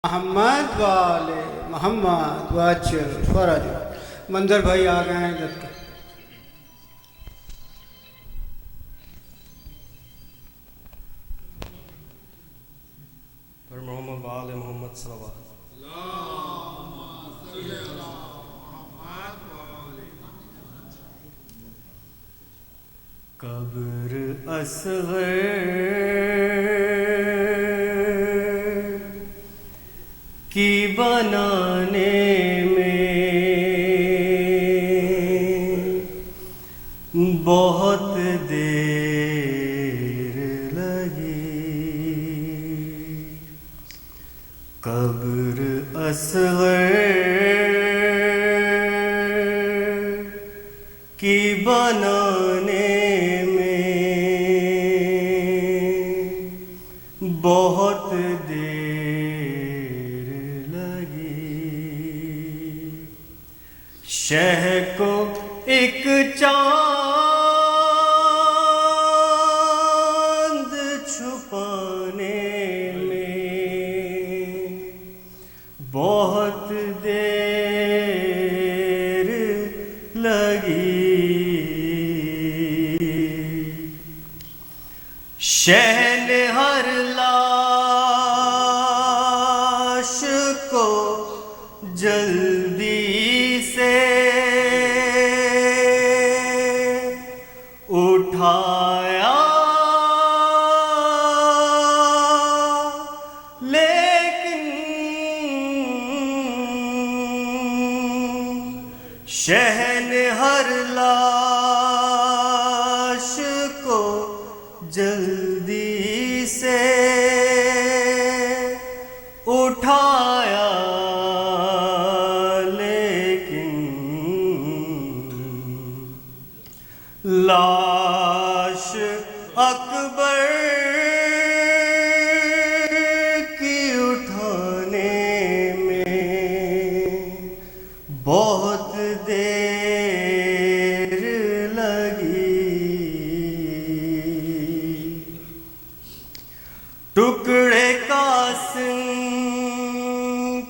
محمد والے محمد واجر فرج منظر بھائی آ گئے ہیں جب تک پر محمد والے محمد صلی اللہ علیہ قبر اصغر کی بنانے میں بہت دیر لگی، قبر اصغر کی بنانے میں بہت دیر لگی، شہ کو ایک چاند چھپانے میں بہت دیر لگی، شہن ہر لاش کو جلدی سے اٹھایا، لیکن شہن ہر لاش کو جلدی سے اٹھایا، لیکن لاش اکبر کی اٹھانے میں بہت دیر لگی، ٹکڑے قاسم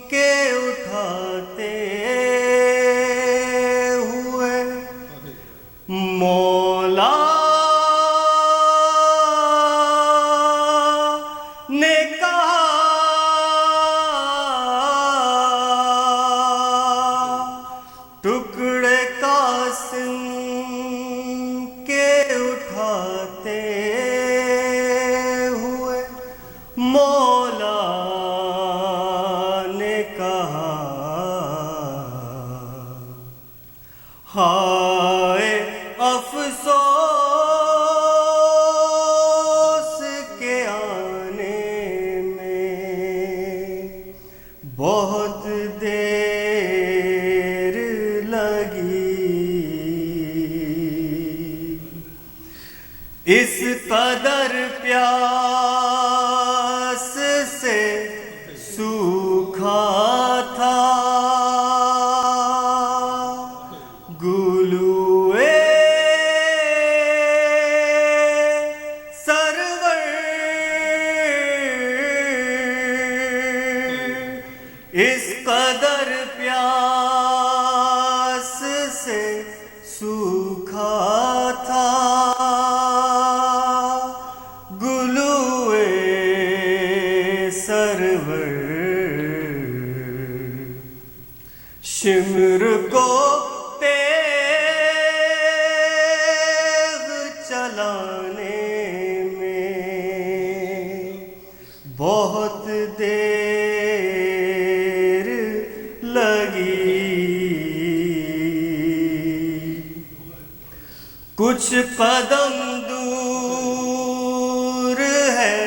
کے اٹھاتے ہوئے مولا نے کہا، ٹکڑے قاسم کے اٹھاتے ہوئے مولا نے کہا، ہائے افسوس کے آنے میں بہت دیر لگی، اس قدر پیاس سے سوکھا تھا گلوئے سرور، اس قدر پیاس سے سوکھا تھا گلوئے سرور، شمر کو تیغ چلانے میں بہت دیر لگی، کچھ قدم دور ہے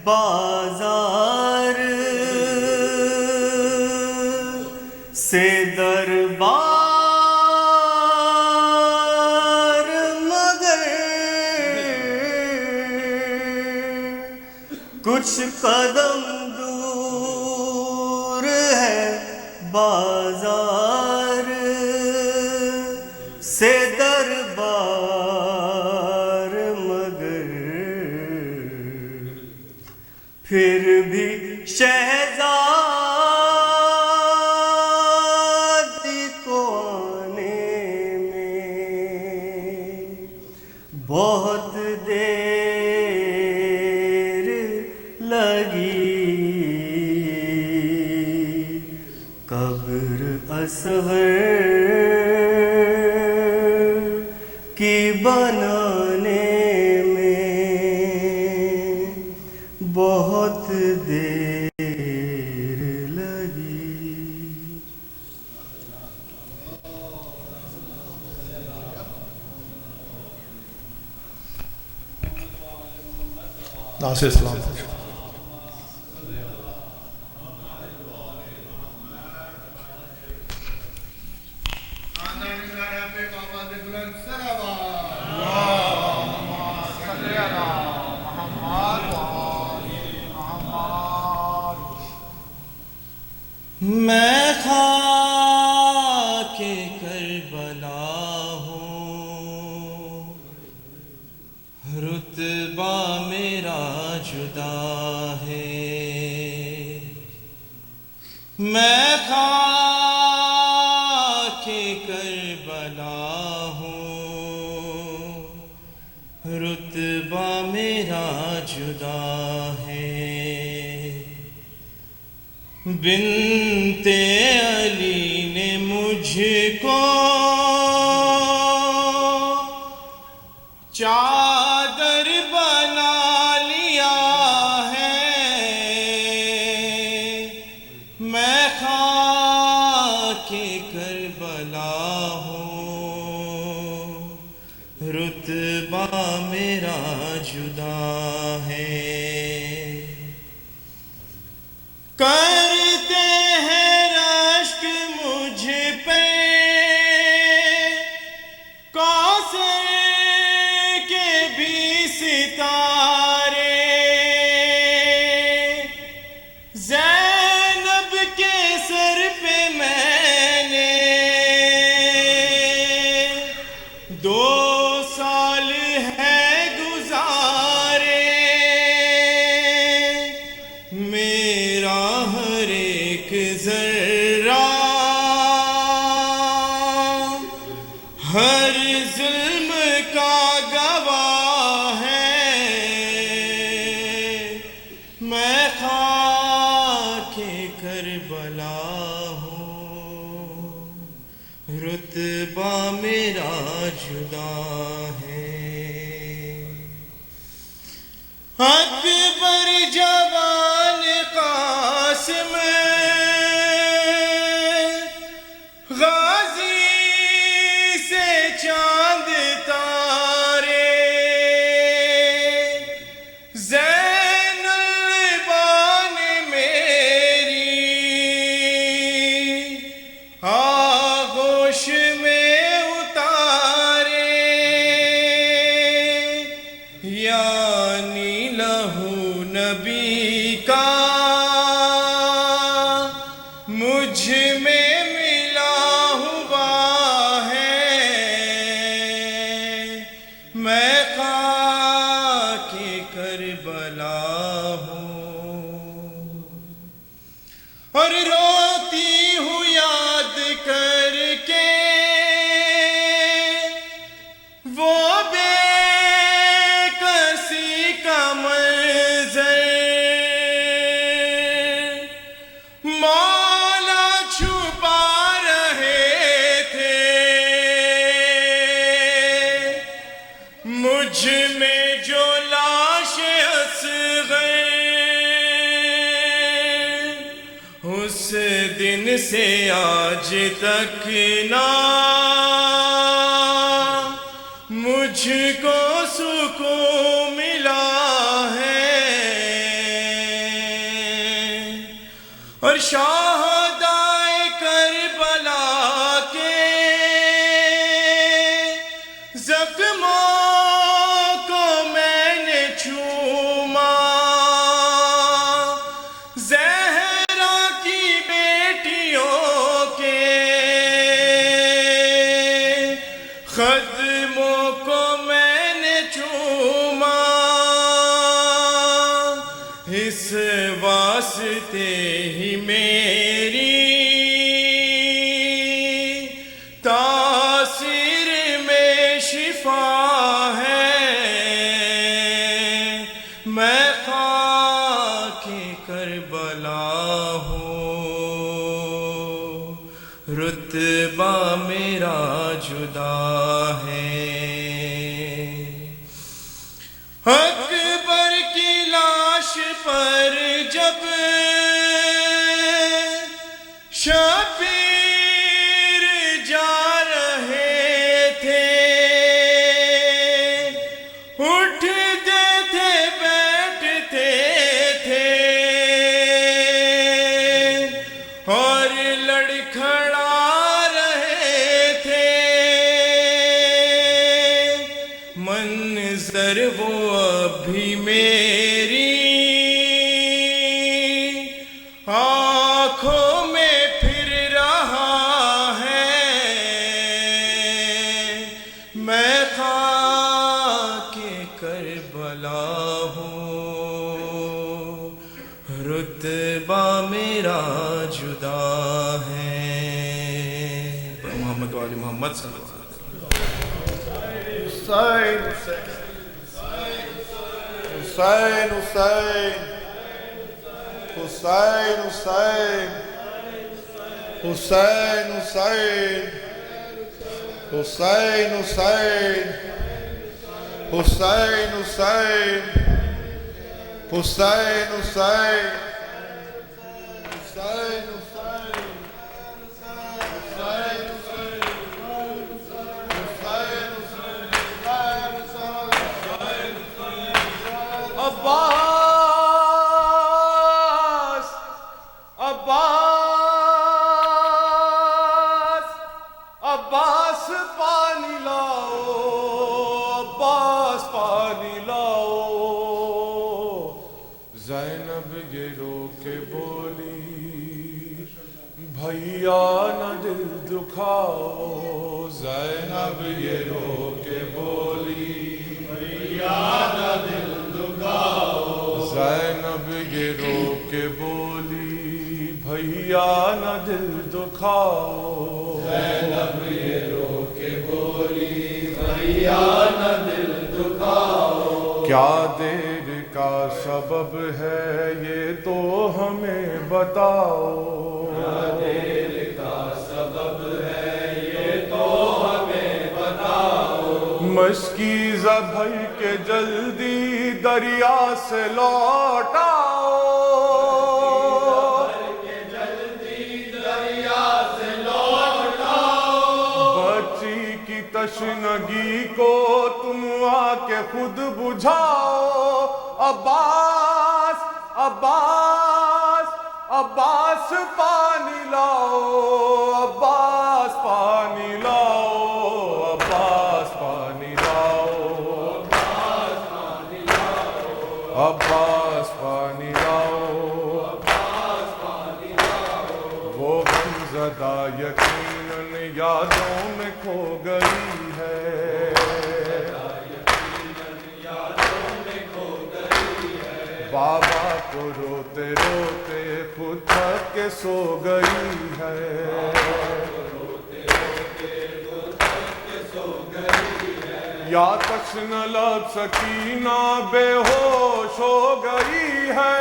بازار سے دربار، مگر کچھ قدم دور ہے بازار سے دربار، مگر پھر بھی شہزاد اصغر کی بنانے میں بہت دیر لگی. ناصر اسلام. میں خاک کربلا ہوں، رتبہ میرا جدا ہے. میں خاک کربلا ہوں، رتبہ میرا جدا ہے. بنت علی نے مجھ کو چادر بنا لیا ہے. میں خاک کربلا ہوں، رتبہ میرا جدا ہے. کرتے ہیں رشک مجھ پہ کوثر کے بھی ستارے. زینب کے سر پہ میں نے 2 سال ہے گزارے. میرا ہر ایک ذرہ ہر ظلم کا گواہ ہے. میں خاک کربلا ہوں، رتبہ میرا جدا ہے. اکبر جوان قاسم غازی سے چاند تارے. زین العبان میری آغوش میں اتارے. یعنی لہو نبی کا مجھ میں ملا ہوا ہے. میں خاک کربلا ہوں اور روتی ہوں یاد کر کے وہ بے کسی کا منظر. مولا چھپا رہے تھے مجھ میں جو لاش اصغر. اس دن سے آج تک نہ مجھ کو سکون ملا ہے. اور شہدائے کربلا کے زخموں کو میں نے چوما. زہرا کی بیٹیوں کے قدموں کو میں نے چوما. اس واسطے ہی میری تاثیر میں شفا ہے. میں خاک کربلا ہوں، رتبہ میرا جدا ہے۔ اکبر کی لاش پر جب شبیر جا رہے تھے، اٹھتے تھے بیٹھتے تھے اور لڑکھڑا رہے تھے، منظر وہ اب بھی میری آنکھوں میں پھر رہا ہے۔ میں خاک کربلا ہوں، رتبہ میرا جدا ہے۔ محمد وآل محمد صلی اللہ علیہ وسلم۔ حسین حسین حسین حسین حسین حسین حسین حسین حسین حسین حسین حسین عباس عباس عباس پانی لاؤ، عباس پانی لاؤ۔ زینب یہ رو کے بولی بھیا نہ دل دکھاؤ، زینب یہ رو کے بولی بھیا نہ دل دکھاؤ، زینب یہ رو کے بولی بھیا نہ دل دکھاؤ، زینب یہ رو کے بولی بھیا نہ دل دکھاؤ۔ کیا دیر کا سبب ہے یہ تو ہمیں بتاؤ، کیا دیر کا سبب ہے یہ تو ہمیں بتاؤ۔ مشکیزہ بھائی کے جلدی دریا سے لوٹ آؤ، بچی کی تشنگی کو تم آ کے خود بجھاؤ۔ عباس عباس عباس پانی لاؤ، عباس پانی لاؤ، عباس پانی لاؤ، عباس پانی لاؤ، وہ غمزدہ یقیناً یادوں میں کھو گئی ہے، بابا کو روتے روتے خود تھک کے سو گئی ہے، یا تشن لب سکینہ بے ہوش ہو گئی ہے،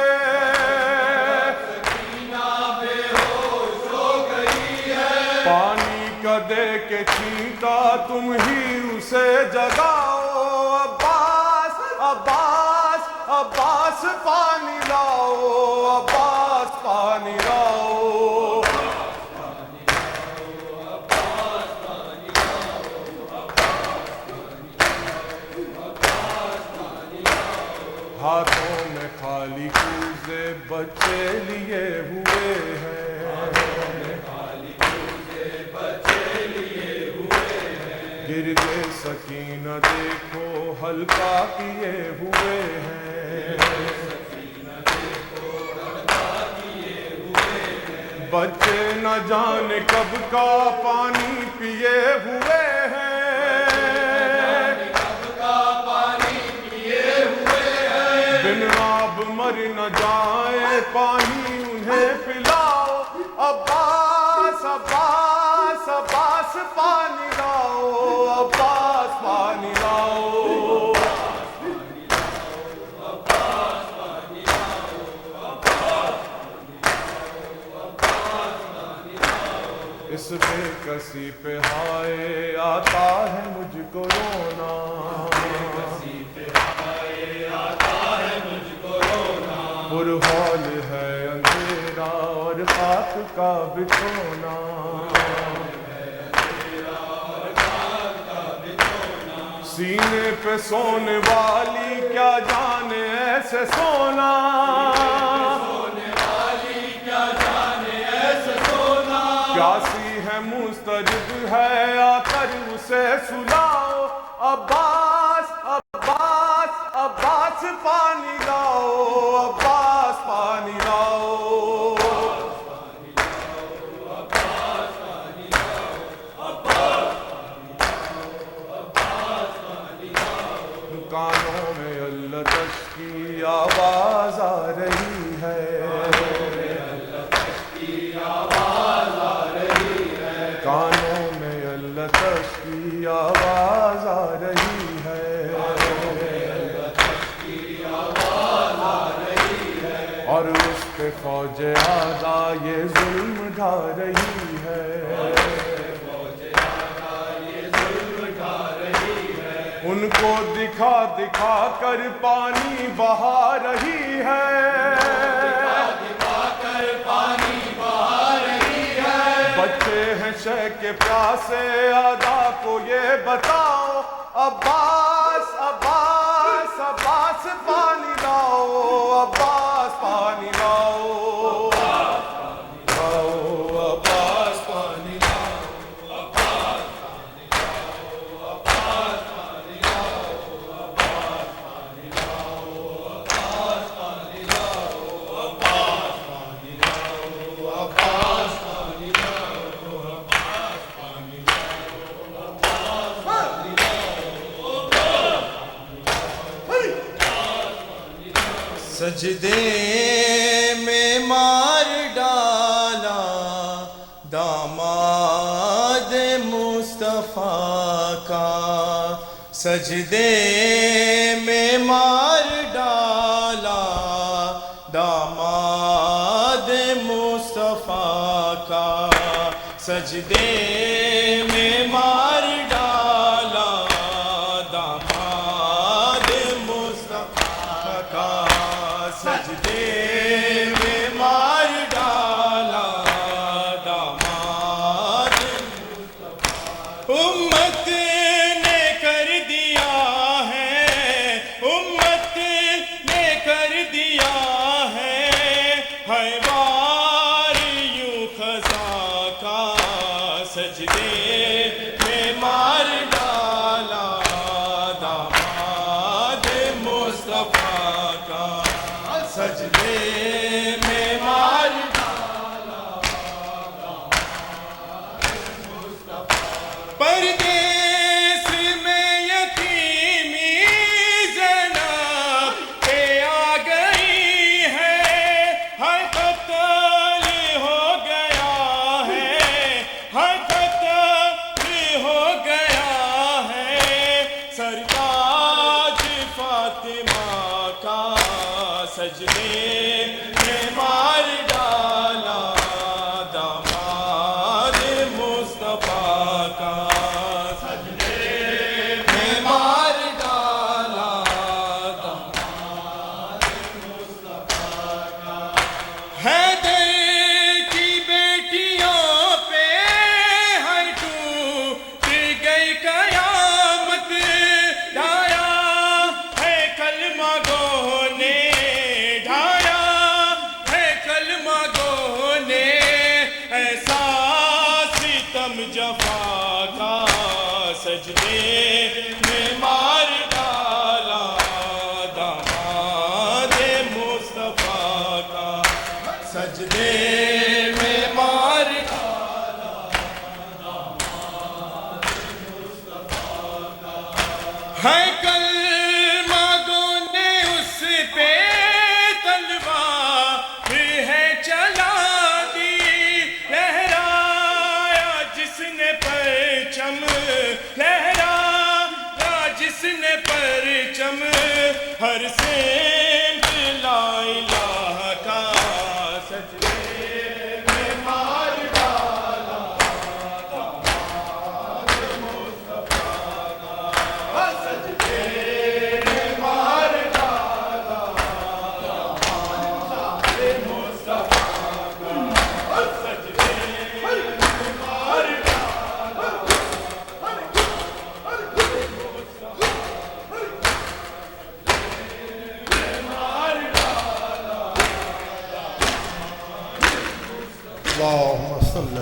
پانی کا دے کے چھینٹا تم ہی اسے جگاؤ۔ عباس عباس عباس پانی لاؤ، عباس پانی لاؤ، ہاتھوں میں خالی کوزے بچے لیے ہوئے ہیں، گردے سکینہ دیکھو ہلکا کیے ہوئے ہیں، بچے نہ جانے کب کا پانی پیے ہوئے ہیں، بن آب مر نہ جائے پانی انہیں پلاؤ۔ عباس عباس عباس پانی لاؤ، عباس پانی لاؤ، اس بے کسی پہ ہائے آتا ہے مجھ کو رونا، برحال ہے اندھیرا اور خاک کا بچھونا، سینے پہ سونے والی کیا جانے ایسے سونا، پیاسی ہے مسترب ہے آ کر اسے سلاؤ، عباس عباس عباس پانی لاؤ، عباس پانی لاؤ، کانوں میں اللتش کی آواز آ رہی ہے، کانوں میں اللتش کی آواز آ رہی ہے، اور اس پہ فوج آدھا یہ ظلم ڈھا رہی ہے، ان کو دکھا دکھا کر پانی بہا رہی ہے، بچے ہیں شہ کے پیاسے آدھا کو یہ بتاؤ، عباس عباس عباس پانی لاؤ، عباس پانی لاؤ، عباس پانی سجدے میں مار ڈالا داماد مصطفیٰ کا، سجدے میں مار ڈالا داماد مصطفیٰ کا، سجدے میں مار ڈالا داماد مصطفیٰ کا، سجدے میں مار ڈالا داماد مصطفیٰ، امت نے کر دیا ہے، امت نے کر دیا ہے، وار یوں خزاں کا، سجدے میں مار ڈالا داماد مصطفیٰ کا، سجدے میں مار ڈالا پردیس میں یتیمی زینب پہ آ گئی ہے، ہر قتل ہو گیا ہے، ہر قتل ہو گیا ہے، سرتاج فاطمہ کا، سجدے میں مار ڈالا داماد مصطفیٰ کا، سجدے میں مار ڈالا داماد مصطفیٰ کا، حیدر کی بیٹیوں پہ ہر ٹوٹ گئی قیامت، ڈھایا ہے کلمہ گو نے، ڈھایا ہے کلمہ گو نے، ایسا ستم جفا کا، سجدے میں مار ڈالا داماد مصطفیٰ کا، سجدے میں مار ڈالا داماد مصطفیٰ کا، ہے کلمہ گو نے اس پہ تلوار ہے چلا دی، لہرایا جس نے پرچم، لہرایا جس نے پرچم، ہر سمت لا الہ کا، سجدے میں مار ڈالا اللهم صل